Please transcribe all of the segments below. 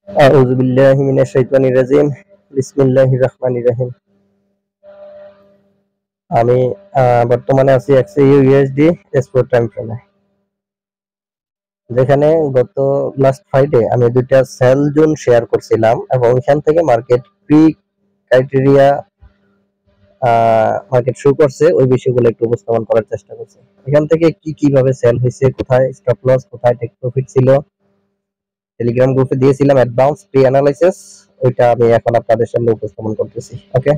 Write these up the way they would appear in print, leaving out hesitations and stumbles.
আউযু বিল্লাহি মিনাশ শাইতানির রাজিম। বিসমিল্লাহির রহমানির রহিম। আমি বর্তমানে আছি XAU USD স্পট টাইম ফ্রেমে, যেখানে গত লাস্ট ফ্রাইডে আমি দুইটা সেল জোন শেয়ার করছিলাম এবং এখান থেকে market pre criteria market show করছে, ওই বিষয়গুলো একটু উপস্থাপন করার চেষ্টা করছি। এখান থেকে কিভাবে সেল হয়েছে, কোথায় স্টপ লস, কোথায় টেক প্রফিট ছিল, টেলিগ্রাম গ্রুপে দিয়েছিলাম অ্যাডভান্স প্রি অ্যানালাইসিস, ওইটা আমি এখন আপনাদের সামনে উপস্থাপন করতেছি। ওকে,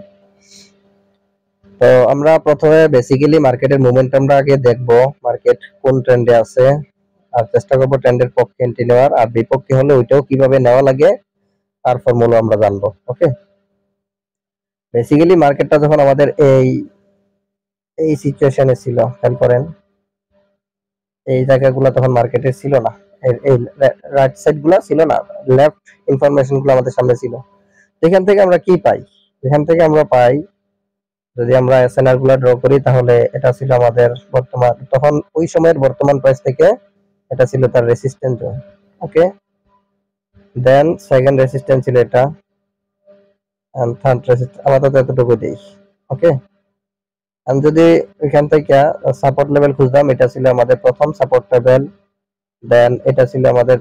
তো আমরা প্রথমে বেসিক্যালি মার্কেটের মোমেন্টামটা আগে দেখব, মার্কেট কোন ট্রেন্ডে আছে, আর চেষ্টা করবো ট্রেন্ডের পক্ষে এন্ট্রি নেওয়ার, আর বিপক্ষে হলে ওইটাও কিভাবে নেওয়া লাগে আর ফর্মুলা আমরা জানবো। ওকে, বেসিক্যালি মার্কেটটা যখন আমাদের এই সিচুয়েশনে ছিল, খেয়াল করেন এই জায়গাগুলো তখন মার্কেটে ছিল না, এই রাইট সাইড গুলা ছিল না, লেফট ইনফরমেশন গুলো আমাদের সামনে ছিল। এখান থেকে আমরা কি পাই? এখান থেকে আমরা পাই, যদি আমরা এসএনআর গুলা ড্র করি তাহলে এটা ছিল আমাদের বর্তমান, তখন ওই সময়ের বর্তমান প্রাইস থেকে এটা ছিল তার রেসিস্ট্যান্স জোন। ওকে, দেন সেকেন্ড রেসিস্ট্যান্স ছিল এটা, এন্ড থার্ড রেসিস্ট্যান্স আপাতত এতটুকু দেই। ওকে, আমি যদি এখান থেকে সাপোর্ট লেভেল খুঁজলাম, এটা ছিল আমাদের প্রথম সাপোর্ট লেভেল, দেন এটা ছিল আমাদের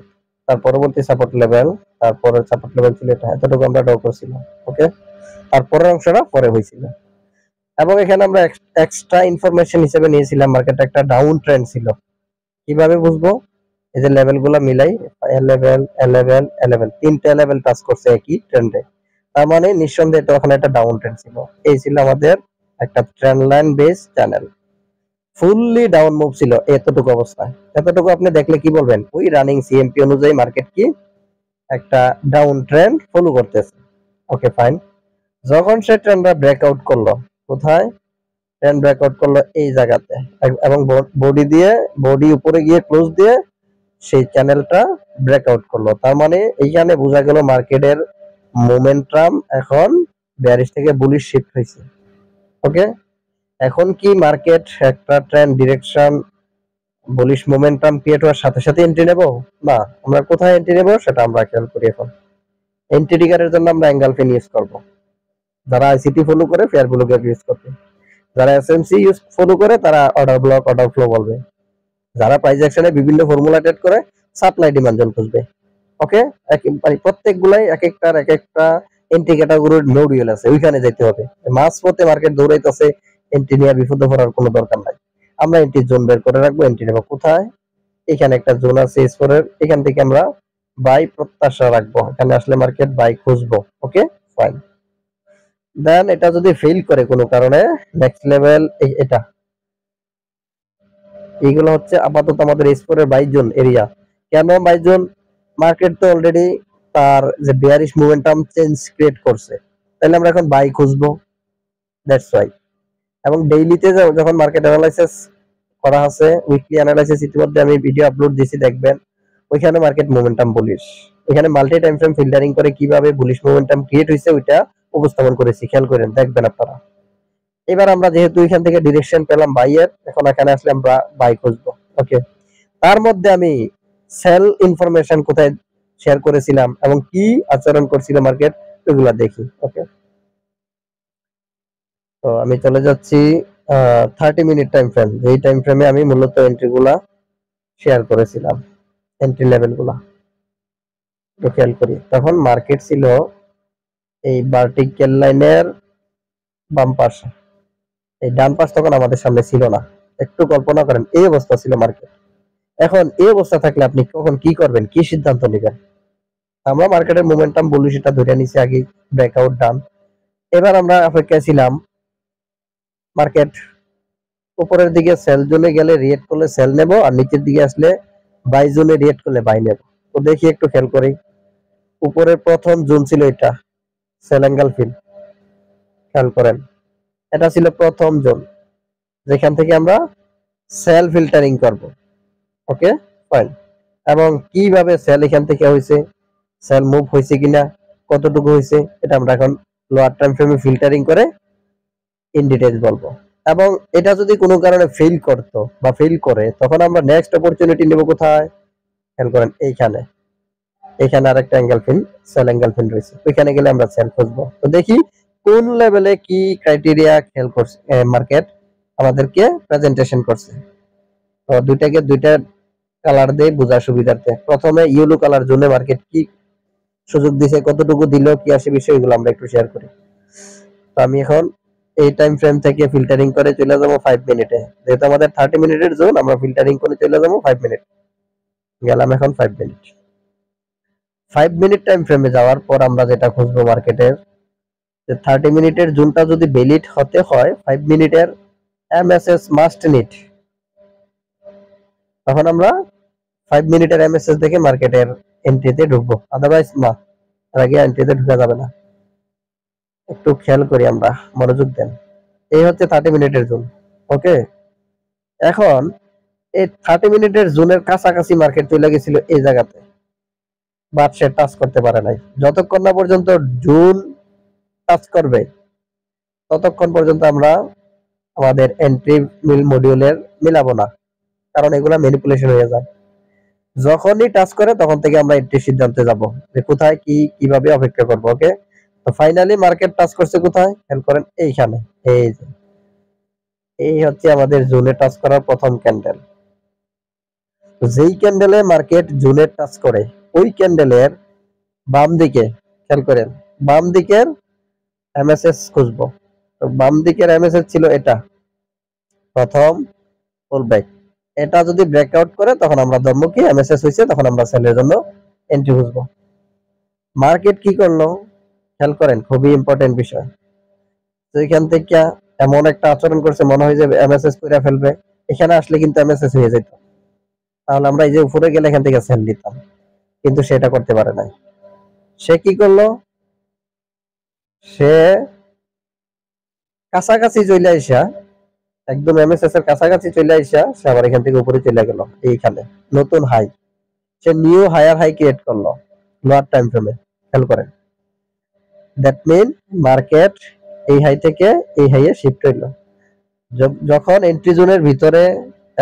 তার পরবর্তী সাপোর্ট লেভেল, তারপরের সাপোর্ট লেভেল ছিল এটা, এতটুকু আমরা ড্র করছিলাম। ওকে, তারপরের অংশটা পরে হয়েছিল। এবং এখানে আমরা এক্সট্রা ইনফরমেশন হিসেবে নিয়েছিলাম মার্কেটটা একটা ডাউন ট্রেন্ড ছিল। কিভাবে বুঝবো? এই যে লেভেলগুলো মিলাই, লেভেল 11 তিনটা লেভেল টাচ করছে একই ট্রেন্ডে, তার মানে নিঃসন্দেহে এটা ওখানে একটা ডাউন ট্রেন্ড ছিল। এই ছিল আমাদের একটা trend line base channel, fully down move ছিল এতটুকু অবস্থায়। এতটুকু আপনি দেখলে কি বলবেন? ওই রানিং সিএমপি অনুযায়ী মার্কেট কি একটা ডাউন ট্রেন্ড ফলো করতেছে। ওকে ফাইন, যখন সে ট্রেন্ডটা ব্রেকআউট করলো, কোথায় ট্রেন্ড ব্রেকআউট করলো? এই জায়গাতে, এবং বডি উপরে গিয়ে ক্লোজ দিয়ে সেই চ্যানেলটা ব্রেকআউট করলো। তার মানে এইখানে বোঝা গেল মার্কেটের মোমেন্টাম এখন বেয়ারিশ থেকে বুলিশ শিফট হয়েছে। ওকে, এখন কি মার্কেট একটা trend direction bullish momentum create হওয়ার সাথে সাথে এন্ট্রি নেব? না, আমরা কোথায় এন্ট্রি নেব সেটা আমরা খেয়াল করি। এখন এন্ট্রি ট্রিগারের জন্য আমরা এঙ্গেলফিন ইউজ করব। যারা আইসিটি ফলো করে ফেয়ার ভ্যালু গ্যাপ ইউজ করবে, যারা এসএমসি ইউজ ফলো করে তারা অর্ডার ব্লক, অর্ডার ফ্লো বলবে, যারা প্রাইস অ্যাকশনে বিভিন্ন ফর্মুলা ট্রেড করে সাপ্লাই ডিমান্ড জোন খুঁজবে। ওকে, প্রত্যেকগুলাই এক একটা এন্ট্রি ক্যাটাগরির মডিউল আছে, ওইখানে যেতে হবে। মাস পথে মার্কেট দৌড়াইতেছে, এন্ট্রি নিয়ে বিপদে পড়ার কোনো দরকার নাই। আমরা এন্ট্রি জোন বের করে রাখবো, এন্ট্রি নেবো কোথায়? এখানে একটা জোন আছে S4 এর, এখান থেকে আমরা বাই প্রত্যাশা রাখবো, এখানে আসলে মার্কেট বাই খুঁজবো। ওকে ফাইন, দেন এটা যদি ফেল করে কোনো কারণে, নেক্সট লেভেল এটা, এইগুলো হচ্ছে আপাতত আমাদের S4 এর বাই জোন এরিয়া। কেন বাই জোন? মার্কেট তো অলরেডি তার যে বেয়ারিশ মোমেন্টাম চেঞ্জ ক্রিয়েট করছে, তাহলে আমরা এখন বাই খুঁজবো, দ্যাটস ওয়াই। এবং ডেইলিতে যখন মার্কেট অ্যানালাইসিস করা আছে, উইকলি অ্যানালাইসিস ইতিমধ্যে আমি ভিডিও আপলোড দিয়েছি, দেখবেন ওইখানে মার্কেট মোমেন্টাম বুলিশ। এখানে মাল্টি টাইম ফ্রেম ফিল্টারিং করে কিভাবে বুলিশ মোমেন্টাম ক্রিয়েট হয়েছে ওইটা উপস্থাপন করেছি, খেয়াল করেন, দেখবেন আপনারা। এবার আমরা যেহেতু এখান থেকে ডিরেকশন পেলাম বাইয়ের, এখন এখানে আসলে আমরা বাই খুঁজবো। ওকে, তার মধ্যে আমি সেল ইনফরমেশন কোথায় শেয়ার করেছিলাম এবং কি আচরণ করছিল মার্কেট, ওইগুলা দেখি। ওকে, তো আমি চলে যাচ্ছি 30 মিনিট টাইম ফ্রেম, যেই টাইম ফ্রেমে আমি মূলত এন্ট্রি গুলা শেয়ার করেছিলাম, এন্ট্রি লেভেল গুলা খেয়াল করি। তখন মার্কেট ছিল এই ভার্টিক্যাল লাইনের বাম পাশে, এই ডান পাশ তখন আমাদের সামনে ছিল না। একটু কল্পনা করেন, এই অবস্থা ছিল মার্কেট। এখন এই অবস্থা থাকলে আপনি কখন কি করবেন, কি সিদ্ধান্ত নেবেন? আমরা মার্কেটের মোমেন্টাম বলি সেটা ধরে নিছি আগে, ব্রেকআউট ডান। এবার আমরা অপেক্ষায় ছিলাম মার্কেট উপরের দিকে সেল জোনে গেলে রিয়েক্ট করলে সেল নেব, আর নিচের দিকে আসলে বাই জোনে রিয়েক্ট করলে বাই নেব। তো দেখি একটু খেয়াল করি, উপরের প্রথম জোন ছিল এটা, সেল অ্যাঙ্গেল ফিল, খেয়াল করেন, এটা ছিল প্রথম জোন যেখান থেকে আমরা সেল ফিল্টারিং করব। ওকে ফাইন, এবং কিভাবে সেল এখান থেকে হয়েছে, সেল মুভ হয়েছে কিনা, কতটুকু হয়েছে, এটা আমরা এখন লোয়ার টাইম ফ্রেমে ফিল্টারিং করে ইন ডিটেইলস বলবো। এবং এটা যদি কোনো কারণে ফেল করতো বা ফেল করে, তখন আমরা নেক্সট অপরচুনিটি নেব কোথায়? খেয়াল করেন এইখানে, এখানে আরেকটা angle fill, sell angle fill রয়েছে, ওইখানে গেলে আমরা সেল খুঁজবো। তো দেখি কোন লেভেলে কি ক্রাইটেরিয়া খেল করছে মার্কেট আমাদেরকে প্রেজেন্টেশন করছে। তো দুইটাকে দুইটা কালার দিয়ে বোঝার সুবিধার্থে প্রথমে ইয়েলো কালার জন্য মার্কেট কি সুযোগ দিছে, কতটুকু দিল, কি আসে বিষয়গুলো আমরা একটু শেয়ার করি। তো আমি এখন এই টাইম ফ্রেম থেকে ফিল্টারিং করে চলে যাবো 5 মিনিটে, যেহেতু আমাদের 30 মিনিটের জোন, আমরা ফিল্টারিং করে চলে যাবো 5 মিনিট। গেলাম এখন 5 মিনিট। 5 মিনিট টাইম ফ্রেমে যাওয়ার পর আমরা যেটা খুঁজবো মার্কেটের, যে 30 মিনিটের জোনটা যদি ভ্যালিড হতে হয় 5 মিনিটের এমএসএস মাস্ট নিট, তখন আমরা 5 মিনিটের এমএসএস দেখে মার্কেটের এন্ট্রিতে ঢুকবো, আদারওয়াইজ না, তার আগে এন্ট্রিতে ঢুকা যাবে না। একটু খেয়াল করি, আমরা মনোযোগ দেন। এই হচ্ছে 30 মিনিটের জোন। ওকে, এখন এই 30 মিনিটের জোনের কাছাকাছি মার্কেট চলে গেছিল এই জায়গাতে, বাট সে টাচ করতে পারে নাই। যতক্ষণ না পর্যন্ত জোন টাচ করবে ততক্ষণ পর্যন্ত আমরা আমাদের এন্ট্রি মিল মডিউলের মিলাবো না, কারণ এগুলা ম্যানিপুলেশন হয়ে যায়। যখনই টাচ করে তখন থেকে আমরা এন্ট্রি সিদ্ধান্তে যাব যে কোথায় কি কিভাবে অপেক্ষা করব। ওকে, তো ফাইনালি মার্কেট টাচ করছে কোথায়, খেয়াল করেন এইখানে। এই যে এই হচ্ছে আমাদের জোনে টাচ করার প্রথম ক্যান্ডেল। যেই ক্যান্ডেলে মার্কেট জোনে টাচ করে ওই ক্যান্ডেলের বাম দিকে খেয়াল করেন, বাম দিকের এমএসএস খুঁজবো। তো বাম দিকের এমএসএস ছিল এটা, প্রথম পুল ব্যাক। এটা যদি ব্রেকআউট করে তখন আমরা ধরবো কি এমএসএস হয়েছে, তখন আমরা সেলের জন্য এন্ট্রি খুঁজবো। মার্কেট কি করলো খেয়াল করেন, খুবই ইম্পর্টেন্ট বিষয়। তো এখান থেকে এমন একটা আচরণ করছে, মনে হয় যে এমএসএস করে ফেলবে, এখানে আসলে কিন্তু এমএসএস হয়ে যেত, তাহলে আমরা এই যে উপরে গেলে এখান থেকে সেল দিতাম, কিন্তু সেটা করতে পারে নাই। সে কি করলো, সে কাছাকাছি চলে আইসা, একদম এমএসএস এর কাছাকাছি চলে আইসা সে আবার এখান থেকে উপরে চলে গেল, এইখানে নতুন হাই, সে নিউ হায়ার হাই ক্রিয়েট করলো লোয়ার টাইম ফ্রেমে। খেয়াল করেন, দ্যাট মিন মার্কেট এই হাই থেকে এই হাইয়ে শিফট হইলো। যখন এন্ট্রি জোনের ভিতরে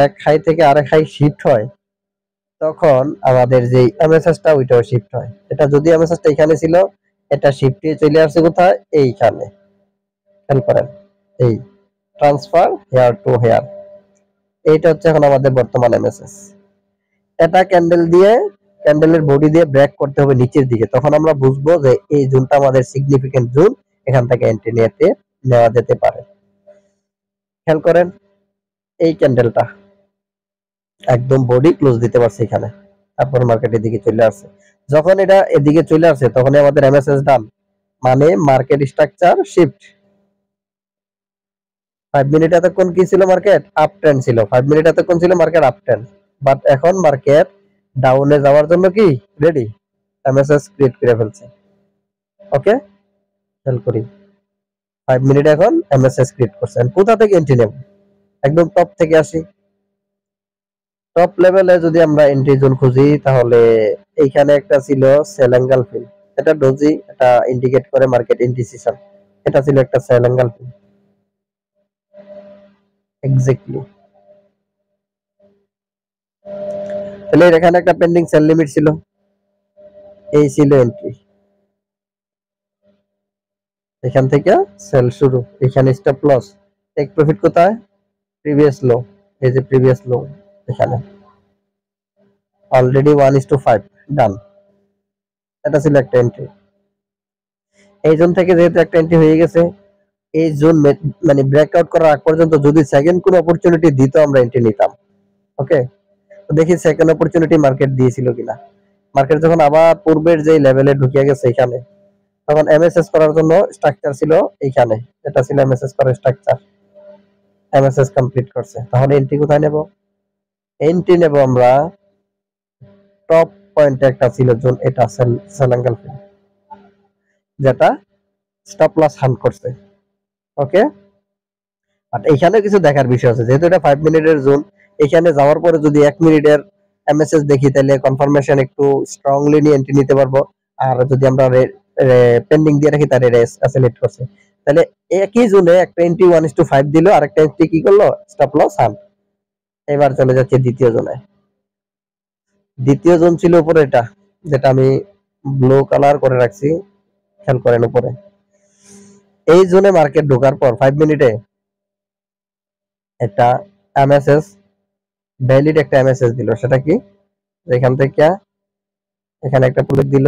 এক হাই থেকে আরেক হাই শিফট হয় তখন আমাদের যে এমএসএসটা ওইটাও শিফট হয়। এটা যদি এমএসএসটা এখানে ছিল, এটা শিফট হয়ে চলে আসছে কোথায়, এইখানে। খেয়াল করেন, এই ট্রান্সফার হেয়ার টু হেয়ার, এইটা হচ্ছে এখন আমাদের বর্তমান এমএসএস। এটা ক্যান্ডেলের বডি দিয়ে ব্রেক করতে হবে নিচের দিকে, তখন আমরা বুঝবো যে এই জোনটা আমাদের সিগনিফিকেন্ট জোন, এখান থেকে এন্ট্রি নেওয়া যেতে পারে। খেয়াল করেন এই ক্যান্ডেলটা একদম বডি ক্লোজ দিতে পারছে এখানে, তারপর মার্কেটের দিকে চলে আসছে। যখন এটা এদিকে চলে আসে তখনই আমাদের এমএসএস ডান, মানে মার্কেট স্ট্রাকচার শিফট। 5 মিনিট এতক্ষণ কি ছিল, মার্কেট আপ ট্রেন্ড ছিল, 5 মিনিট এতক্ষণ ছিল মার্কেট আপ ট্রেন্ড, বাট এখন মার্কেট ডাউনে যাওয়ার জন্য কি রেডি, এমএসএস ক্রিয়েট করে ফেলছে। ওকে, খেয়াল করি 5 মিনিট এখন এমএসএস ক্রিয়েট করছেন। কোথা থেকে এন্ট্রি নেব, একদম টপ থেকে আসি। টপ লেভেলে যদি আমরা এন্ট্রি জোন খুঁজি তাহলে এইখানে একটা ছিল সেল অ্যাঙ্গেল ফিল, এটা ডোজি, এটা ইন্ডিকেট করে মার্কেট ইন্ডিসিশন, এটা ছিল একটা সেল অ্যাঙ্গেল ফিল এক্স্যাক্টলি। তাহলে এখানে একটা পেন্ডিং সেল লিমিট ছিল, এই ছিল এন্ট্রি, এখান থেকে সেল শুরু, এখানে স্টপ লস, টেক প্রফিট কোথায়, প্রিভিয়াস লো, এই যে প্রিভিয়াস লো এখানে অলরেডি 1:5 ডান, এটা ছিল একটা এন্ট্রি। এই জোন থেকে যেহেতু একটা এন্ট্রি হয়ে গেছে, এই জোন মানে ব্রেকআউট করার আগ পর্যন্ত যদি সেকেন্ড কোন অপরচুনিটি দিত আমরা এন্ট্রি নিতাম। ওকে, তো দেখি সেকেন্ড অপরচুনিটি মার্কেট দিয়েছিল কিনা। মার্কেট যখন আবার পূর্বের যে লেভেলে ঢুকে গেছে এখানে, তখন এমএসএস করার জন্য স্ট্রাকচার ছিল এইখানে, এটা ছিল এমএসএস করার স্ট্রাকচার, এমএসএস কমপ্লিট করছে। তাহলে এন্ট্রি কোথায় নেব, এন্ট্রি নেব আমরা টপ পয়েন্টে একটা ছিল জোন, এটা সেল অ্যাঙ্গেল ফিল, যেটা স্টপ লস হান্ট করছে। ওকে, আর এখানে কিছু দেখার বিষয় আছে, যেহেতু এটা 5 মিনিটের জোন, এখানে যাওয়ার পরে যদি 1 মিনিটের এমএসএস দেখি তাহলে কনফার্মেশন একটু স্ট্রংলি নিয়ে এন্ট্রি নিতে পারবো। আর যদি আমরা পেন্ডিং দিয়ে রাখি তার অ্যাসিলেট করছে, তাহলে একই জোনে একটা এন্ট্রি 1:5 দিল, আর একটা এন্ট্রি কি করলো, স্টপ লস হান্ট। এবার চলে যাচ্ছে দ্বিতীয় জোনে। দ্বিতীয় জোন ছিল উপরে এটা, যেটা আমি ব্লু কালার করে রাখছি, খেয়াল করেন উপরে। এই জোনে মার্কেট ঢোকার পর 5 মিনিটে একটা এমএসএস, ভ্যালিড একটা এমএসএস দিল। সেটা কি, এখান থেকে এখানে একটা পুলিশ দিল,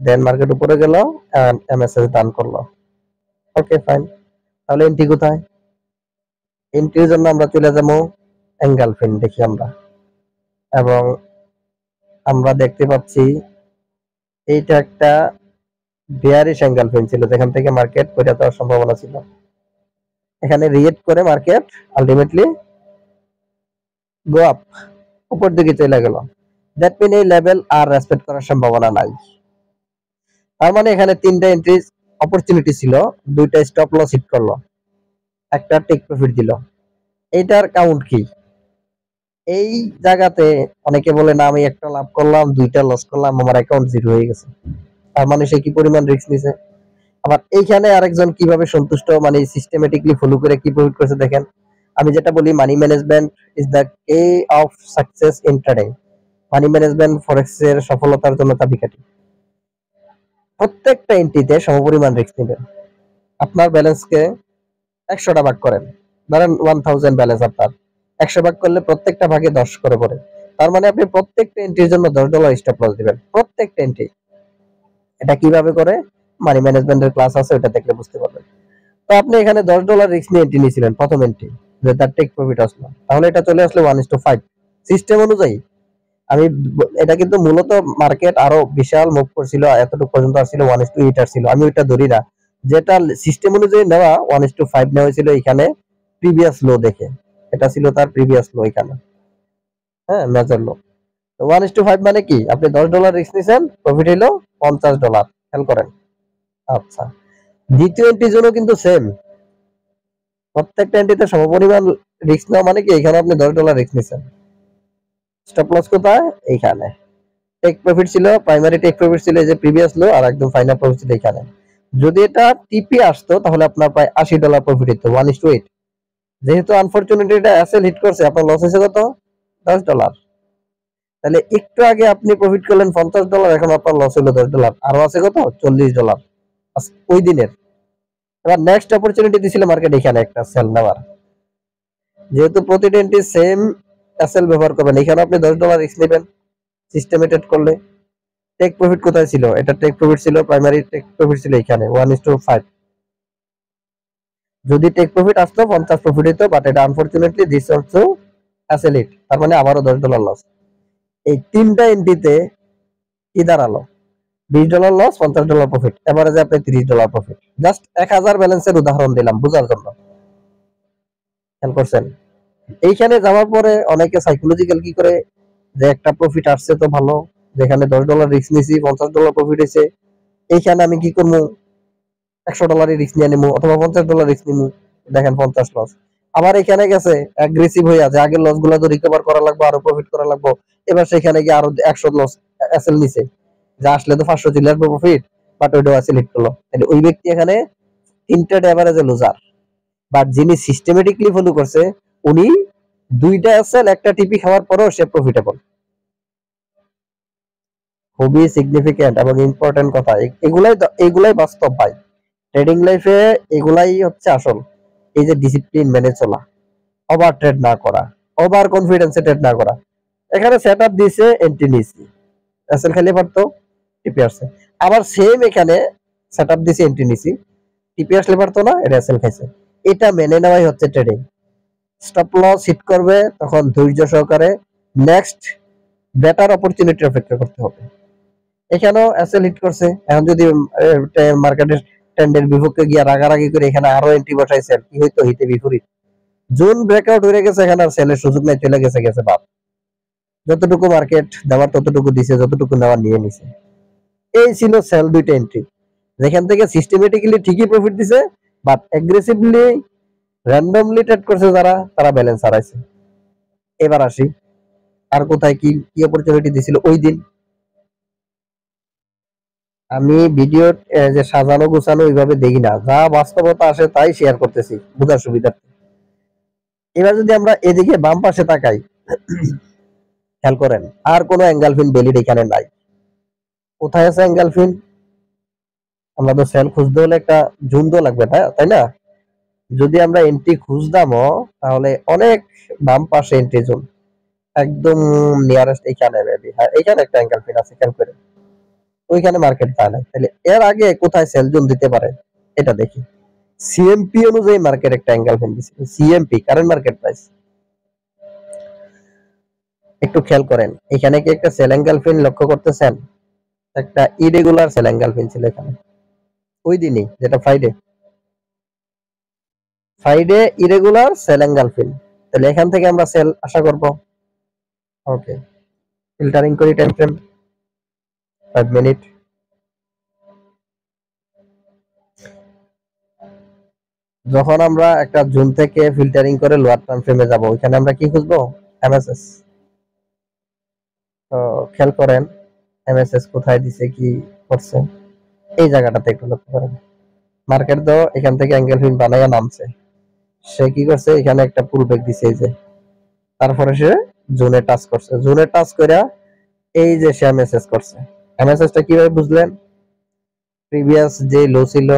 দেন মার্কেট উপরে গেল, এমএসএস ডান করলো। ওকে ফাইন, তাহলে এন্ট্রি কোথায়? এন্ট্রির জন্য আমরা চলে যাবো এঙ্গেলফিন দেখি আমরা, এবং আমরা দেখতে পাচ্ছি এইটা একটা বেয়ারিশ এঙ্গেলফিন ছিল, যেখান থেকে মার্কেট পড়ে যাওয়ার সম্ভাবনা ছিল। এখানে রিয়েক্ট করে মার্কেট আলটিমেটলি গো আপ, উপর দিকে চলে গেল। দ্যাট মিন এই লেভেল আর রেসপেক্ট করার সম্ভাবনা নাই। তার মানে এখানে তিনটা এন্ট্রি অপরচুনিটি ছিল, দুইটা স্টপ লস হিট করলো, একটা টেক প্রফিট দিল। এইটার কাউন্ট কি? এই জায়গাতে অনেকে বলে না আমি একটা লাভ করলাম, দুইটা লস করলাম, আমার অ্যাকাউন্ট জিরো হয়ে গেছে। তার মানে সে কি পরিমাণ রিস্ক নিছে। আবার এইখানে আরেকজন কিভাবে সন্তুষ্ট, মানে সিস্টেমেটিকলি ফলো করে কি প্রফিট করছে দেখেন। আমি যেটা বলি, money management is the key of success in trading. Money management forex এর সফলতার জন্য চাবিকাঠি। প্রত্যেকটা এন্ট্রিতে সমপরিমাণ রিস্ক নেবেন। আপনার ব্যালেন্সকে 100টা ভাগ করেন, ধরেন 1000 ব্যালেন্স আপনার, 100 ভাগ করলে প্রত্যেকটা ভাগে 10 করে পড়ে। তার মানে আপনি প্রত্যেকটা এন্ট্রির জন্য $10 স্টপ লস দিবেন, প্রত্যেকটা এন্ট্রি। এটা কিভাবে করে, মানি ম্যানেজমেন্টের ক্লাস আছে, ওটা দেখলে বুঝতে পারবেন। তো আপনি এখানে $10 রিস্ক নিয়ে এন্ট্রি নিয়েছিলেন, প্রথম এন্ট্রি, যে তার টেক প্রফিট আসলো, তাহলে এটা চলে আসলো 1:5 সিস্টেম অনুযায়ী। আমি এটা কিন্তু মূলত মার্কেট আরো বিশাল মুভ করছিল, এতটুকু পর্যন্ত আসছিল 1:8 আসছিল, আমি ওইটা ধরি না। যেটা সিস্টেম অনুযায়ী নেওয়া 1:5 নেওয়া হয়েছিল এখানে প্রিভিয়াস লো দেখে। এটা ছিল তার প্রিভিয়াস লো এখানে, হ্যাঁ মেজর লো। তো 1:5 মানে কি, আপনি $10 রিস্ক নিছেন, প্রফিট হইলো $50। খেয়াল করেন। আচ্ছা, দ্বিতীয় এন্ট্রির জন্য কিন্তু সেম, প্রত্যেকটা এন্ট্রিতে সমপরিমাণ রিস্ক নেওয়া, মানে কি এখানে আপনি $10 রিস্ক নিছেন। স্টপ লস কোথায়? এইখানে। টেক প্রফিট ছিল, প্রাইমারি টেক প্রফিট ছিল এই যে প্রিভিয়াস লো, আর একদম ফাইনাল প্রফিট ছিল এখানে। যদি এটা টিপি আসতো তাহলে আপনার প্রায় $80 প্রফিট হতো, 1:8। যেহেতু আনফরচুনেটলি এটা এসএল হিট করছে, আপনার লস হয়েছে কত? $10। তাহলে একটু আগে আপনি প্রফিট করলেন $50, এখন আপনার লস হলো $10, আরো আছে কত? $40 ওই দিনের। এবার নেক্সট অপরচুনিটি দিছিল মার্কেট এখানে একটা সেল নেওয়ার। যেহেতু প্রতিটা এন্ট্রি সেম এসএল ব্যবহার করবেন, এখানে আপনি $10 রিস্ক নেবেন সিস্টেমেটেড করলে। টেক প্রফিট কোথায় ছিল? এটা টেক প্রফিট ছিল, প্রাইমারি টেক প্রফিট ছিল এখানে 1:5। যদি টেক প্রফিট আসতো 50 প্রফিট হতো, বাট এটা unfortunately this also SL hit, তার মানে আবারও $10 লস। এই তিনটা এন্ট্রিতে কি দাঁড়ালো? $20 লস, $50 প্রফিট, এভারেজে আপনি $30 প্রফিট। জাস্ট 1000 ব্যালেন্সের উদাহরণ দিলাম বোঝার জন্য, খেয়াল করছেন? এইখানে যাওয়ার পরে অনেকে সাইকোলজিক্যাল কি করে, যে একটা প্রফিট আসছে তো ভালো, যেখানে $10 রিস্ক নিছি, $50 প্রফিট হয়েছে, এইখানে আমি কি করবো, $100 রিস্ক নিয়ে নিবো, অথবা $50 রিস্ক নিবো, দেখেন 50 লস। আবার এখানে গেছে অ্যাগ্রেসিভ হয়ে আছে, আগের লস গুলো তো রিকভার করা লাগবে, আরো প্রফিট করা লাগবে। এবার সেখানে গিয়ে আরো 100 লস এসএল নিছে, যা আসলে তো 500 চলে আসবে প্রফিট, বাট ওইটাও এসএল হিট করলো। তাহলে ওই ব্যক্তি এখানে তিনটা এভারেজে লুজার। বাট যিনি সিস্টেমেটিকলি ফলো করছে, উনি দুইটা এসএল একটা টিপি খাওয়ার পরেও সে প্রফিটেবল। খুবই সিগনিফিকেন্ট এবং ইম্পর্টেন্ট কথা, এগুলাই বাস্তব ভাই। ট্রেডিং লাইফে এগুলাই হচ্ছে আসল। এই যে ডিসিপ্লিন মেনে চলা, ওভার ট্রেড না করা, ওভার কনফিডেন্সে ট্রেড না করা। এখানে সেটআপ দিয়েছে, এন্ট্রি নিয়েছি, এসএল খালি পারতো, টিপি আসছে। আবার সেম এখানে সেটআপ দিয়েছি, এন্ট্রি নিয়েছি, টিপি আসলে পারতো না, এটা এসএল খাইছে। এটা মেনে নেওয়াই হচ্ছে ট্রেডিং। স্টপ লস হিট করবে, তখন ধৈর্য সহকারে নেক্সট বেটার অপরচুনিটি অপেক্ষা করতে হবে। এখানেও এসএল হিট করছে, এখন যদি মার্কেটের ট্রেন্ডের বিপক্ষে গিয়ে রাগারাগি করে এখানে আরো এন্ট্রি বসাইছে, কি হইতো? হিতে বিপরীত। জোন ব্রেকআউট হয়ে গেছে, এখানে আর সেলের সুযোগ নাই, চলে গেছে গেছে বাপ। যতটুকু মার্কেট দেওয়ার ততটুকু দিছে, যতটুকু নেওয়ার নিয়ে নিছে। এই ছিল সেল দুইটা এন্ট্রি, যেখান থেকে সিস্টেমেটিক্যালি ঠিকই প্রফিট দিছে, বাট এগ্রেসিভলি র্যান্ডমলি ট্রেড করছে যারা, তারা ব্যালেন্স হারাইছে। এবার আসি, আর কোথায় কি কি অপরচুনিটি দিছিল ওই দিন। আমি ভিডিও যে সাজানো গুছানো ওইভাবে দেখি না, যা বাস্তবতা আসে তাই শেয়ার করতেছি বোঝার সুবিধার্থে। এবার যদি আমরা এদিকে বাম পাশে তাকাই, খেয়াল করেন আর কোনো অ্যাঙ্গেলফিন ভ্যালিড এখানে নাই। কোথায় আছে এঙ্গেলফিন? আমরা তো সেল খুঁজতে হলে একটা জোন তো লাগবে, তাই না? যদি আমরা এন্ট্রি খুঁজতামও তাহলে অনেক বাম পাশে এন্ট্রি জোন, একদম নিয়ারেস্ট এখানে মেবি, হ্যাঁ এখানে একটা এঙ্গেলফিন আছে, খেয়াল করে ওইখানে মার্কেট তা নাই। তাহলে এর আগে কোথায় সেল জোন দিতে পারে এটা দেখি। সিএমপি অনুযায়ী মার্কেট একটা এঙ্গেলফিন দিছে, সিএমপি কারেন্ট মার্কেট প্রাইস। একটু খেয়াল করেন এখানে কি একটা সেল এঙ্গেলফিন লক্ষ্য করতেছেন? একটা ইরেগুলার সেল এঙ্গেলফিন ছিল এখানে ওই দিনই, যেটা ফ্রাইডে। ফ্রাইডে ইরেগুলার সেল এঙ্গেলফিন, তাহলে এখান থেকে আমরা সেল আশা করব। ওকে, ফিল্টারিং করি টাইম ফ্রেম 5 মিনিট। যখন আমরা একটা জোন থেকে ফিল্টারিং করে লোয়ার টাইম ফ্রেমে যাব, ওইখানে আমরা কি খুঁজবো? এমএসএস। তো খেয়াল করেন এমএসএস কোথায় দিছে, কি করছে, এই জায়গাটাতে একটু লক্ষ্য করেন। মার্কেট তো এখান থেকে এঙ্গেলফিন বানাইয়া নামছে, সে কি করছে এখানে একটা পুল ব্যাক দিছে, এই যে তারপরে সে জোনে টাচ করছে, জোনে টাচ করে এই যে সে এমএসএস করছে। এমএসএসটা কিভাবে বুঝলেন? প্রিভিয়াস যে লো ছিল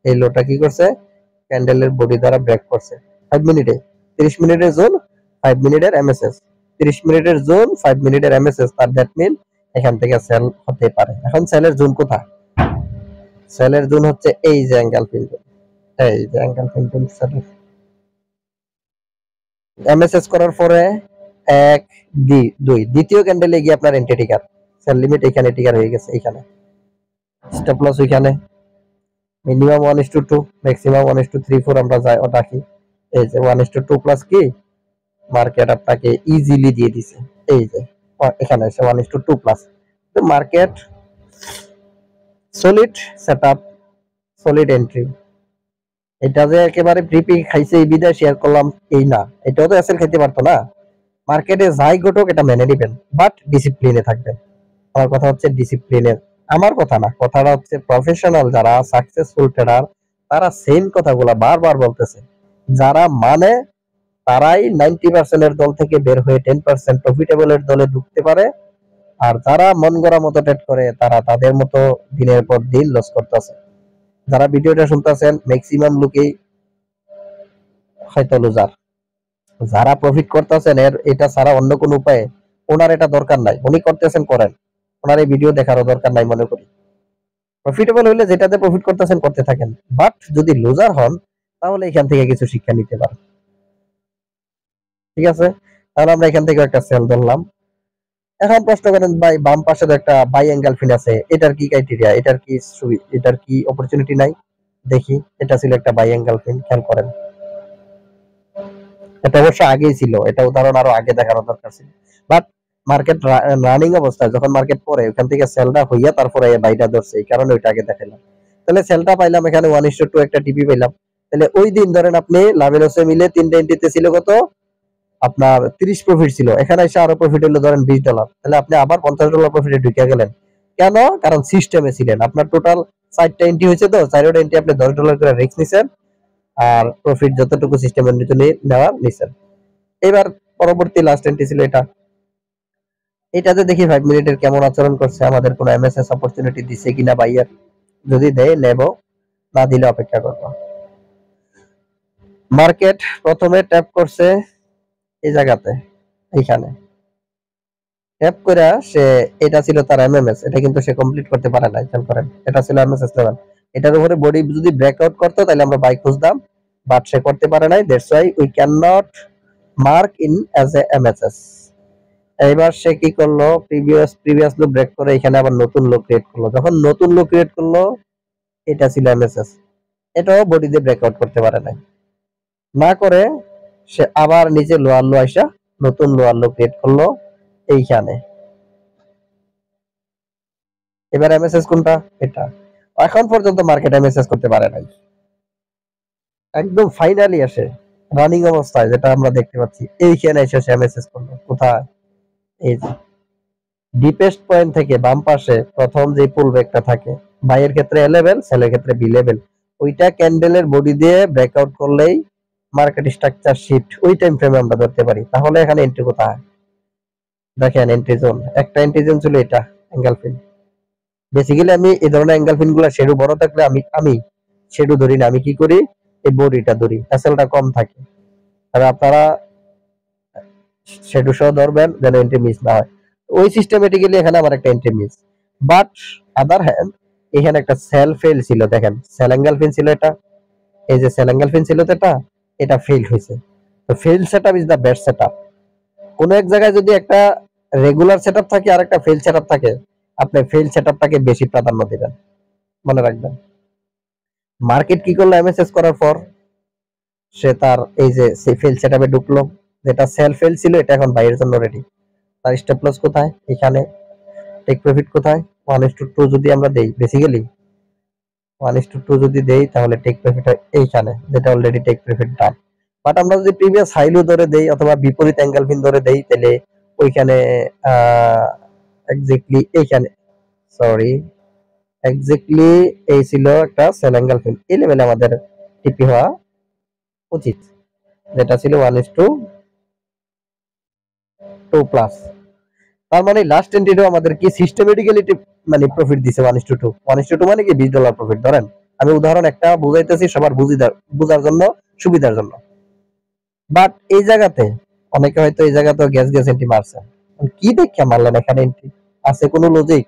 এই লোটা কি করছে, ক্যান্ডেলের বডি দ্বারা ব্রেক করছে 5 মিনিটে। 30 মিনিটের জোন, 5 মিনিটের এমএসএস, 30 মিনিটের জোন, 5 মিনিটের এমএসএস, তার দ্যাট মিন এখান থেকে সেল হতে পারে। এখন সেলের জোন কোথায়? সেলের জোন হচ্ছে এই যে অ্যাঙ্গেল ফিন জোন, এই যে অ্যাঙ্গেল ফিন জোন সেলের। এমএসএস করার পরে 1 2 দ্বিতীয় ক্যান্ডেলে গিয়ে আপনার এন্ট্রি ট্রিগার, সেল লিমিট এখানে ট্রিগার হয়ে গেছে, এখানে স্টপ লস ওইখানে, মিনিমাম 1:2, ম্যাক্সিমাম 1:3 4 আমরা যাই ও রাখি। এই যে 1:2 প্লাস কি মার্কেট আপনাকে ইজিলি দিয়ে দিছে, এই যে এখানে এসে 1:2 প্লাস। তো market solid setup, solid entry. এটা যে একেবারে প্রিপি খাইছে এই বিদায় শেয়ার করলাম এই না, এটাও তো এসএল খেতে পারতো না। মার্কেটে যাই ঘটুক এটা মেনে নিবেন, বাট ডিসিপ্লিনে থাকবেন। আমার কথা হচ্ছে ডিসিপ্লিনের, আমার কথা না, কথাটা হচ্ছে প্রফেশনাল যারা সাকসেসফুল ট্রেডার তারা সেম কথাগুলা বারবার বলতেছে। যারা মানে তারাই 90% এর দল থেকে বের হয়ে 10% প্রফিটেবল এর দলে ঢুকতে পারে। আর যারা মন গড়া মতো ট্রেড করে তারা তাদের মতো দিনের পর দিন লস করতেছে। যারা ভিডিওটা শুনতেছেন ম্যাক্সিমাম লোকেই হয়তো লুজার। যারা প্রফিট করতেছেন এর এটা ছাড়া অন্য কোনো উপায়ে ওনার এটা দরকার নাই, উনি করতেছেন করেন, ওনার এই ভিডিও দেখারও দরকার নাই মনে করি। প্রফিটেবল হইলে যেটাতে প্রফিট করতেছেন করতে থাকেন, বাট যদি লুজার হন তাহলে এখান থেকে কিছু শিক্ষা নিতে পারেন। ঠিক আছে, তাহলে আমরা এখান থেকে একটা সেল ধরলাম। এখন প্রশ্ন করেন ভাই বাম পাশে তো একটা বাই অ্যাঙ্গেল ফিন আছে, এটার কি ক্রাইটেরিয়া, এটার কি অপরচুনিটি নাই? দেখি, এটা ছিল একটা বাই অ্যাঙ্গেল ফিন, খেয়াল করেন। এটা অবশ্য আগেই ছিল, এটা উদাহরণ আরো আগে দেখানো দরকার ছিল, বাট মার্কেট রানিং অবস্থায় যখন মার্কেট পরে ওখান থেকে সেলটা হইয়া তারপরে বাইটা ধরছে, এই কারণে ওইটা আগে দেখাইলাম। তাহলে সেলটা পাইলাম এখানে 1:2 একটা টিপি পাইলাম। তাহলে ওই দিন ধরেন আপনি লাভে লসে মিলে তিনটা এন্ট্রিতে ছিল কত, আপনার 30 প্রফিট ছিল, এখানে এসে আরো প্রফিট হলো ধরেন $20, তাহলে আপনি আবার $50 প্রফিটে ঢুকে গেলেন। কেন? কারণ সিস্টেমে ছিলেন, আপনার টোটাল 4টা এন্ট্রি হয়েছে, তো 4টা এন্ট্রি আপনি $10 করে রিস্ক নিছেন, আর প্রফিট যতটুকু সিস্টেমের নিচে নেওয়ার নিছেন। এবার পরবর্তী লাস্ট এন্ট্রি ছিল এটা, এটাতে দেখি 5 মিনিটের কেমন আচরণ করছে, আমাদের কোনো এমএসএস অপরচুনিটি দিছে কিনা বাইয়ার, যদি দেয় নেব, না দিলে অপেক্ষা করব। মার্কেট প্রথমে ট্যাপ করছে এই জায়গাতে, এইখানে ট্যাপ করে সে, এটা ছিল তার এমএমএস, এটা কিন্তু সে কমপ্লিট করতে পারে না, খেয়াল করেন এটা ছিল এমএসএস লেভেল। এটার উপরে বডি যদি ব্রেকআউট করতো তাহলে আমরা বাই খুঁজতাম, বাট সে করতে পারে নাই, that's why we can not mark in as a MSS. এবার সে কি করলো, প্রিভিয়াস লো ব্রেক করে এখানে আবার নতুন লো ক্রিয়েট করলো। যখন নতুন লো ক্রিয়েট করলো, এটা ছিল এমএসএস, এটাও বডি দিয়ে ব্রেকআউট করতে পারে নাই, না করে সে আবার নিচে লোয়ার লো আইসা নতুন লোয়ার লো ক্রিয়েট করলো এইখানে। এবার এমএসএস কোনটা? এটা। এখন পর্যন্ত মার্কেট এমএসএস করতে পারে নাই, একদম ফাইনালি আসে রানিং অবস্থায় যেটা আমরা দেখতে পাচ্ছি, এইখানে এসে সে এমএসএস করলো কোথায়, এই যে ডিপেস্ট পয়েন্ট থেকে বাম পাশে প্রথম যে পুল ব্যাকটা থাকে, বাইয়ের ক্ষেত্রে এ লেভেল, সেলের ক্ষেত্রে বি লেভেল, ওইটা ক্যান্ডেলের বডি দিয়ে ব্রেকআউট করলেই মার্কেট স্ট্রাকচার শিফট ওই টাইম ফ্রেমে আমরা ধরতে পারি। তাহলে এখানে এন্ট্রি কোথায়? দেখেন এন্ট্রি জোন, একটা এন্ট্রি জোন ছিল এটা অ্যাঙ্গেল ফিল, বেসিক্যালি আমি এই ধরনের অ্যাঙ্গেল ফিন গুলা শেডো বড় থাকলে আমি শেডো ধরি না, আমি কি করি এই বডিটা ধরি, এসএলটা কম থাকে। আর আপনারা শেডো সহ ধরবেন যেন এন্ট্রি মিস না হয়। ওই সিস্টেমেটিক্যালি এখানে আমার একটা entry miss, but other hand এখানে একটা সেল ফেল ছিল, দেখেন সেল অ্যাঙ্গেল ফিন ছিল এটা, এই যে সেল অ্যাঙ্গেল ফিন ছিল তো এটা ফেল হয়েছে। তো fail setup is the best setup. কোন এক জায়গায় যদি একটা রেগুলার সেটআপ থাকে আর একটা ফেল সেটআপ থাকে, আপনি ফেল সেটআপটাকে বেশি প্রাধান্য দিবেন, মনে রাখবেন। মার্কেট কি করলো এমএসএস করার পর, সে তার এই যে ফেল সেটআপে ঢুকলো, যেটা সেল ফেল ছিল এটা এখন বাইরের জন্য রেডি। তার স্টপ লস কোথায়, এখানে। টেক প্রফিট কোথায়, 1:2 যদি আমরা দেই, বেসিক্যালি 1:2 যদি দেই তাহলে টেক প্রফিট এইখানে, যেটা already take profit done. But আমরা যদি প্রিভিয়াস হাইলো ধরে দেই অথবা বিপরীত অ্যাঙ্গেল ফিন ধরে দেই, তাহলে ওইখানে এক্স্যাক্টলি এইখানে, সরি এক্স্যাক্টলি এই ছিল একটা সেল অ্যাঙ্গেল ফিন, এই লেভেলে আমাদের টিপি হওয়া উচিত, যেটা ছিল 1:2 প্লাস। তার মানে লাস্ট এন্ট্রিটাও আমাদের কি সিস্টেমেটিক্যালি মানে প্রফিট দিছে 1:2, 1:2 মানে কি $20 প্রফিট। ধরেন আমি উদাহরণ একটা বুঝাইতেছি সবার বুঝার জন্য, সুবিধার জন্য। বাট এই জায়গাতে অনেকে হয়তো এই জায়গাতে গ্যাস গ্যাস এন্ট্রি মারছে, কি দেখে মারলেন এখানে এন্ট্রি, আছে কোনো লজিক?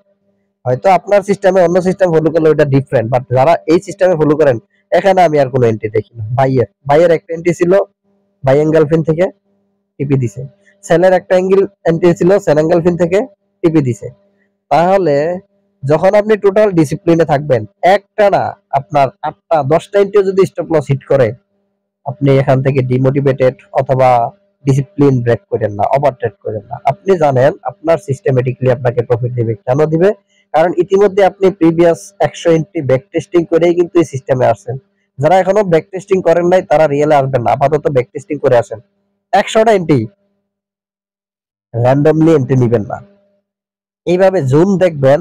হয়তো আপনার সিস্টেমে অন্য সিস্টেম ফলো করলে ওটা ডিফারেন্ট, বাট যারা এই সিস্টেমে ফলো করেন এখানে আমি আর কোনো এন্ট্রি দেখি না। বাইয়ের একটা এন্ট্রি ছিল, বাই অ্যাঙ্গেল ফিন থেকে টিপি দিছে, সেলের একটা এন্ট্রি ছিল সেল অ্যাঙ্গেল ফিন থেকে টিপি দিছে। তাহলে যখন আপনি টোটাল ডিসিপ্লিনে থাকবেন, একটা না আপনার 8টা 10টা এন্ট্রি যদি স্টপ লস হিট করে, আপনি এখান থেকে ডিমোটিভেটেড অথবা ডিসিপ্লিন ব্রেক করেন না, ওভার ট্রেড করেন না। আপনি জানেন আপনার সিস্টেমেটিক্যালি আপনাকে প্রফিট দিবে, কেন দিবে? কারণ ইতিমধ্যে আপনি প্রিভিয়াস 100 এন্ট্রি ব্যাক টেস্টিং করেই কিন্তু এই সিস্টেমে আসছেন। যারা এখনো ব্যাক টেস্টিং করেন নাই তারা রিয়েলে আসবেন না, আপাতত ব্যাক টেস্টিং করে আসেন। 100টা এন্ট্রি র্যান্ডমলি এন্ট্রি নেবেন না, এইভাবে জুম দেখবেন,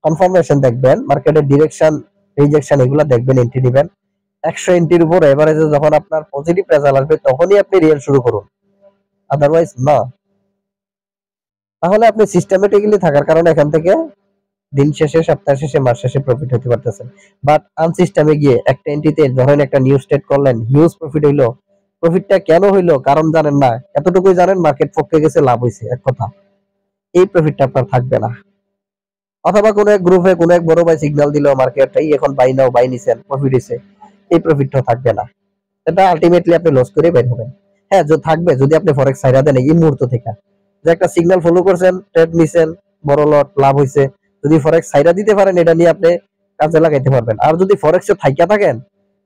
কনফার্মেশন দেখবেন, মার্কেটের ডিরেকশন রিজেকশন এগুলো দেখবেন, এন্ট্রি নেবেন। 100 এন্ট্রির উপর এভারেজে যখন আপনার পজিটিভ রেজাল্ট আসবে তখনই আপনি রিয়েল শুরু করুন, আদারওয়াইজ না। তাহলে আপনি সিস্টেমেটিক্যালি থাকার কারণে এখান থেকে দিন শেষে, সপ্তাহ শেষে, মাস শেষে প্রফিট হতে পারতেছেন। বাট আনসিস্টেমে গিয়ে একটা এন্ট্রিতে ধরেন একটা নিউজ ট্রেড করলেন, হিউজ প্রফিট হইলো, প্রফিটটা কেন হইলো কারণ জানেন না, এতটুকুই জানেন মার্কেট পক্ষে গেছে, লাভ হয়েছে, এক কথা। এই প্রফিটটা আপনার থাকবে না। অথবা কোনো এক গ্রুপে কোনো এক বড় ভাই সিগন্যাল দিল মার্কেটটাই এখন বাই নাও, বাই নিছেন, প্রফিট হইছে, এই প্রফিটটা থাকবে না। এটা আলটিমেটলি আপনি লস করে বের হবেন। হ্যাঁ, যদি থাকবে যদি আপনি ফরেক্স সাইরা দেন এই মুহূর্ত থেকে, যে একটা সিগন্যাল ফলো করছেন, ট্রেড নিছেন, বড় লট লাভ হইছে, যদি ফরেক্স সাইরা দিতে পারেন এটা নিয়ে আপনি কাজে লাগাইতে পারবেন। আর যদি ফরেক্সে থাইকা থাকেন,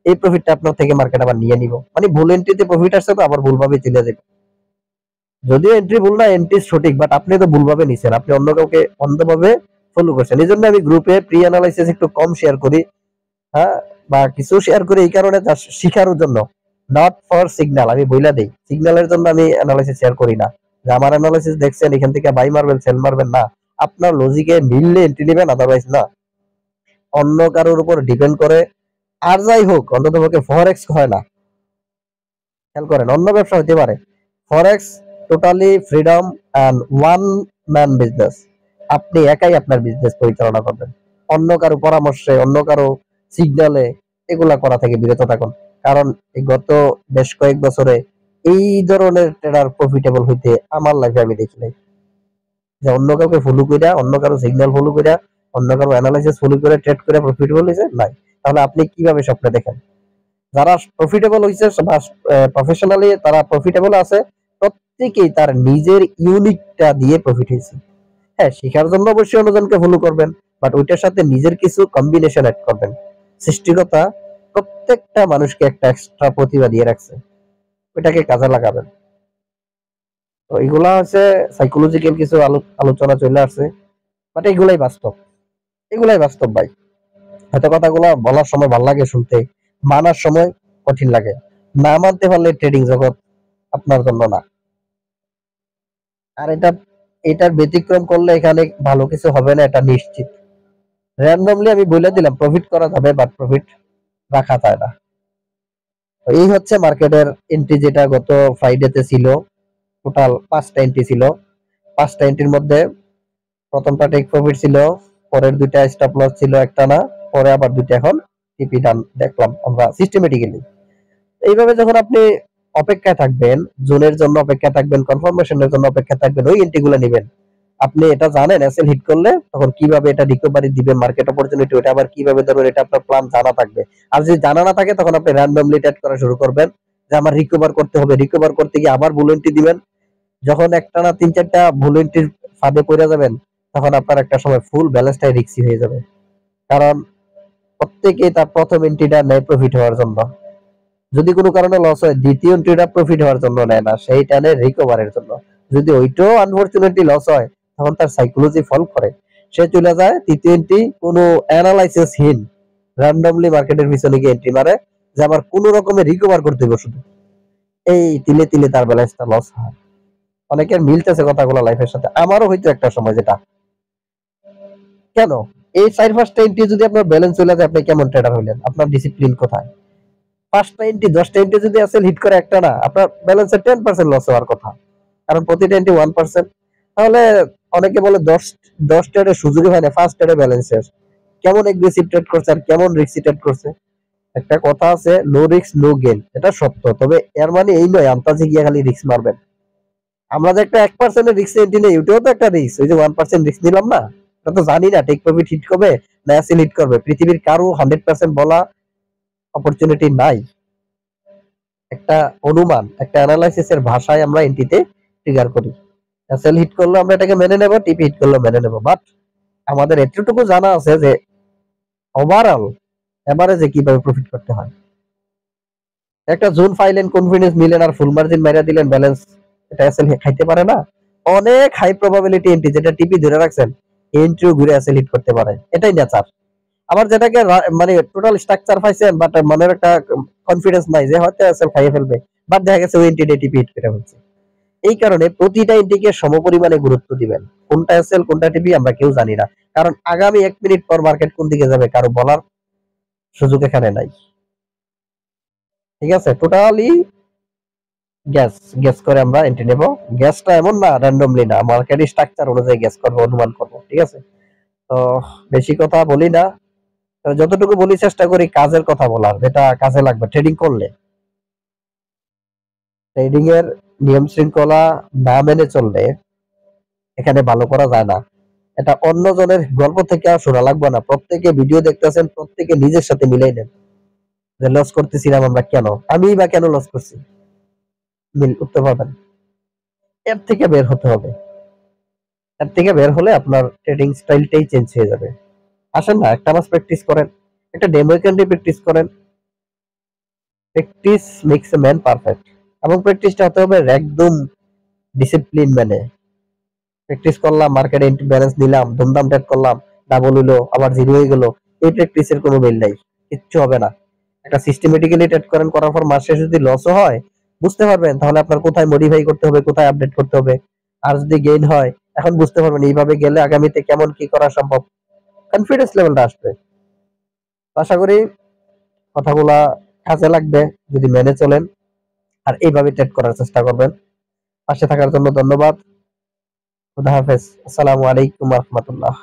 এই প্রফিটটা আপনার থেকে মার্কেট আবার নিয়ে নিব, মানে ভুল এন্ট্রিতে প্রফিট আসছে তো আবার ভুলভাবে চলে যাবে। যদিও এন্ট্রি ভুল না, এন্ট্রি সঠিক, বাট আপনি তো ভুলভাবে নিছেন, আপনি অন্য কাউকে অন্ধভাবে ফলো করছেন। এই জন্য আমি গ্রুপে প্রি অ্যানালাইসিস একটু কম শেয়ার করি, হ্যাঁ, বা কিছু শেয়ার করি এই কারণে শিখার জন্য, নট ফর সিগন্যাল। আমি বইলা দেই সিগন্যালের জন্য আমি অ্যানালাইসিস শেয়ার করি না, যে আমার অ্যানালাইসিস দেখছেন এখান থেকে বাই মারবেন সেল মারবেন, না, আপনার লজিকে মিললে এন্ট্রি নেবেন, আদারওয়াইজ না। অন্য কারোর উপর ডিপেন্ড করে আর যাই হোক, অন্তত পক্ষে ফরেক্স হয় না। খেয়াল করেন, অন্য ব্যবসা হতে পারে, forex totally freedom and one man business. আপনি একাই আপনার বিজনেস পরিচালনা করবেন, অন্য কারো পরামর্শে, অন্য কারো সিগন্যালে এগুলা করা থেকে বিরত থাকুন। কারণ এই গত বেশ কয়েক বছরে এই ধরনের ট্রেডার প্রফিটেবল হইতে আমার লাইফে আমি দেখি নাই, যে অন্য কাউকে ফলো কইরা, অন্য কারো সিগন্যাল ফলো কইরা, অন্য কারো অ্যানালাইসিস ফলো করে ট্রেড করে প্রফিটেবল হইছে নাই। তাহলে আপনি কিভাবে স্বপ্ন দেখেন? যারা প্রফিটেবল হইছে বা প্রফেশনালি তারা প্রফিটেবল আছে, প্রত্যেকেই তার নিজের ইউনিকটা দিয়ে প্রফিট হয়েছে। হ্যাঁ, শেখার জন্য অবশ্যই অন্যজনকে ফলো করবেন, বাট ওইটার সাথে নিজের কিছু কম্বিনেশন অ্যাড করবেন। সৃষ্টিকতা প্রত্যেকটা মানুষকে একটা এক্সট্রা প্রতিভা দিয়ে রাখছে, ওইটাকে কাজে লাগাবেন। তো এগুলা হচ্ছে সাইকোলজিক্যাল কিছু আলোচনা চলে আসছে, বাট এগুলাই বাস্তব, এগুলাই বাস্তব ভাই। হয়তো কথাগুলো বলার সময় ভালো লাগে শুনতে, মানার সময় কঠিন লাগে। না মানতে পারলে ট্রেডিং জগৎ আপনার জন্য না। আর এটার ব্যতিক্রম করলে এখানে ভালো কিছু হবে না, এটা নিশ্চিত। র্যান্ডমলি আমি বলে দিলাম প্রফিট করা যাবে, বাট প্রফিট রাখা যায় না। এই হচ্ছে মার্কেটের এন্ট্রি, যেটা গত ফ্রাইডেতে ছিল। টোটাল 5টা এন্ট্রি ছিল, 5টা এন্ট্রির মধ্যে প্রথমটা টেক প্রফিট ছিল পরের দুইটা স্টপ লস ছিল একটা না, পরে আবার দুইটা এখন টিপি ডান দেখলাম আমরা সিস্টেমেটিক্যালি। এইভাবে যখন আপনি অপেক্ষায় থাকবেন, জোনের জন্য অপেক্ষায় থাকবেন, কনফার্মেশনের জন্য অপেক্ষায় থাকবেন, ওই এন্ট্রি গুলো নেবেন। আপনি এটা জানেন এসএল হিট করলে তখন কিভাবে এটা রিকভারি দিবেন, মার্কেট অপরচুনিটি ওটা আবার কিভাবে ধরবেন, এটা আপনার প্ল্যান জানা থাকবে। আর যদি জানা না থাকে তখন আপনি র্যান্ডমলি ট্রেড করা শুরু করবেন, যে আমার রিকভার করতে হবে, রিকভার করতে গিয়ে আবার বুল এন্ট্রি দিবেন। যখন একটানা 3-4টা বুল এন্ট্রির ফাঁদে পড়ে যাবেন তখন আপনার একটা সময় ফুল ব্যালেন্সটাই রিস্কি হয়ে যাবে। কারণ প্রত্যেকেই তার প্রথম এন্ট্রিটা নেয় প্রফিট হওয়ার জন্য, যদি কোনো কারণে লস হয় দ্বিতীয় এন্ট্রিটা প্রফিট হওয়ার জন্য নেয় না, সেইটা নেয় রিকভারের জন্য। যদি ওইটাও আনফরচুনেটলি লস হয় তখন তার সাইকোলজি ফল করে, সে চলে যায় তৃতীয় এন্ট্রি কোনো অ্যানালাইসিসহীন র্যান্ডমলি মার্কেটের পিছনে গিয়ে এন্ট্রি মারে, যে আমার কোনো রকমের রিকভার করতে হবে শুধু। এই তিলে তিলে তার ব্যালেন্সটা লস হয়। অনেকের মিলতেছে কথাগুলো লাইফের সাথে, আমারও হয়তো একটা সময় যেটা। কেন এই 4-5টা এন্ট্রি যদি আপনার ব্যালেন্স চলে যায়, আপনি কেমন ট্রেডার হইলেন? আপনার ডিসিপ্লিন কোথায়? 5টা এন্ট্রি 10টা এন্ট্রি যদি এসএল হিট করে একটা না, আপনার ব্যালেন্সে 10% লস হওয়ার কথা, কারণ প্রতিটা এন্ট্রি 1%। তাহলে অনেকে বলে 10 ট্রেডের সুযোগই হয় না, ফার্স্ট ট্রেডে ব্যালেন্সের কেমন এগ্রেসিভ ট্রেড করছে আর কেমন রিস্কি ট্রেড করছে। একটা কথা আছে, নো রিস্ক নো গেইন, এটা সত্য, তবে এর মানে এই নয় আন্তাজে গিয়ে খালি রিস্ক মারবেন। আমরা যে একটা 1% এর রিস্ক এন্ট্রি নেই, ওটাও তো একটা রিস্ক। ওই যে 1% রিস্ক নিলাম না, এটা তো জানি না টেক প্রফিট হিট করবে না এসএল হিট করবে। পৃথিবীর কারো 100% বলা অপরচুনিটি নাই। একটা অনুমান, একটা অ্যানালাইসিসের ভাষায় আমরা এন্ট্রিতে ট্রিগার করি। এসএল হিট করলে আমরা এটাকে মেনে নেব, টিপি হিট করলে মেনে নেব। বাট আমাদের এতটুকু জানা আছে যে ওভারঅল এভারেজে কিভাবে প্রফিট করতে হয়। একটা জোন ফাইলেন, কনফিডেন্স নিলেন আর ফুল মার্জিন মাইরা দিলেন, ব্যালেন্স এটা এসএল খাইতে পারে না। অনেক হাই প্রবাবিলিটি এন্ট্রি যেটা টিপি ধরে রাখছেন, এন্ট্রিও ঘুরে এসএল হিট করতে পারে, এটাই নেচার। আবার যেটাকে মানে টোটাল স্ট্রাকচার পাইছেন বাট মনের একটা কনফিডেন্স নাই যে হয়তো এসএল খাইয়ে ফেলবে, বাট দেখা গেছে ওই এন্ট্রিটা টিপি হিট করে ফেলছে। এই কারণে প্রতিটা এন্ট্রিকে সমপরিমাণে গুরুত্ব দিবেন। কোনটা এসএল কোনটা টিপি আমরা কেউ জানি না, কারণ আগামী 1 মিনিট পর মার্কেট কোন দিকে যাবে কারো বলার সুযোগ এখানে নাই। ঠিক আছে, টোটালি গ্যাস গ্যাস করে আমরা এন্ট্রি নেব। গ্যাসটা এমন না র্যান্ডমলি না, মার্কেট স্ট্রাকচার অনুযায়ী গ্যাস করবো, অনুমান করবো। ঠিক আছে, তো বেশি কথা বলি না, যতটুকু বলি চেষ্টা করি কাজের কথা বলার, যেটা কাজে লাগবে ট্রেডিং করলে। ট্রেডিং এর নিয়ম শৃঙ্খলা না মেনে চললে এখানে ভালো করা যায় না। এটা অন্যজনের গল্প থেকে আর শোনা লাগবে না, প্রত্যেকে ভিডিও দেখতেছেন, প্রত্যেকে নিজের সাথে মিলাই নেন যে লস করতেছিলাম আমরা কেন, আমি বা কেন লস করছি, মিল উত্তর পাবেন। এর থেকে বের হতে হবে, এর থেকে বের হলে আপনার ট্রেডিং স্টাইলটাই চেঞ্জ হয়ে যাবে। আসেন না একটা মাস প্র্যাকটিস করেন, একটা ডেমো ক্যান্ডি প্র্যাকটিস করেন। Practice makes a man perfect, এবং প্র্যাকটিসটা হতে হবে একদম ডিসিপ্লিন মেনে। প্র্যাকটিস করলাম, মার্কেটে এন্ট্রি ব্যালেন্স নিলাম, ধুমধাম ট্রেড করলাম, ডাবল হইলো আবার জিরো হয়ে গেল, এই প্র্যাকটিসের কোনো মিল নাই, কিচ্ছু হবে না। একটা সিস্টেমেটিক্যালি ট্রেড করেন, করার পর মাস শেষে যদি লসও হয় বুঝতে পারবেন তাহলে আপনার কোথায় মডিফাই করতে হবে, কোথায় আপডেট করতে হবে। আর যদি গেইন হয় এখন বুঝতে পারবেন এইভাবে গেলে আগামীতে কেমন কি করা সম্ভব, কনফিডেন্স লেভেলটা আসবে। আশা করি কথাগুলা কাজে লাগবে যদি মেনে চলেন আর এইভাবে ট্রেড করার চেষ্টা করবেন। পাশে থাকার জন্য ধন্যবাদ। খুদা হাফেজ। আসসালামু আলাইকুম রহমতুল্লাহ।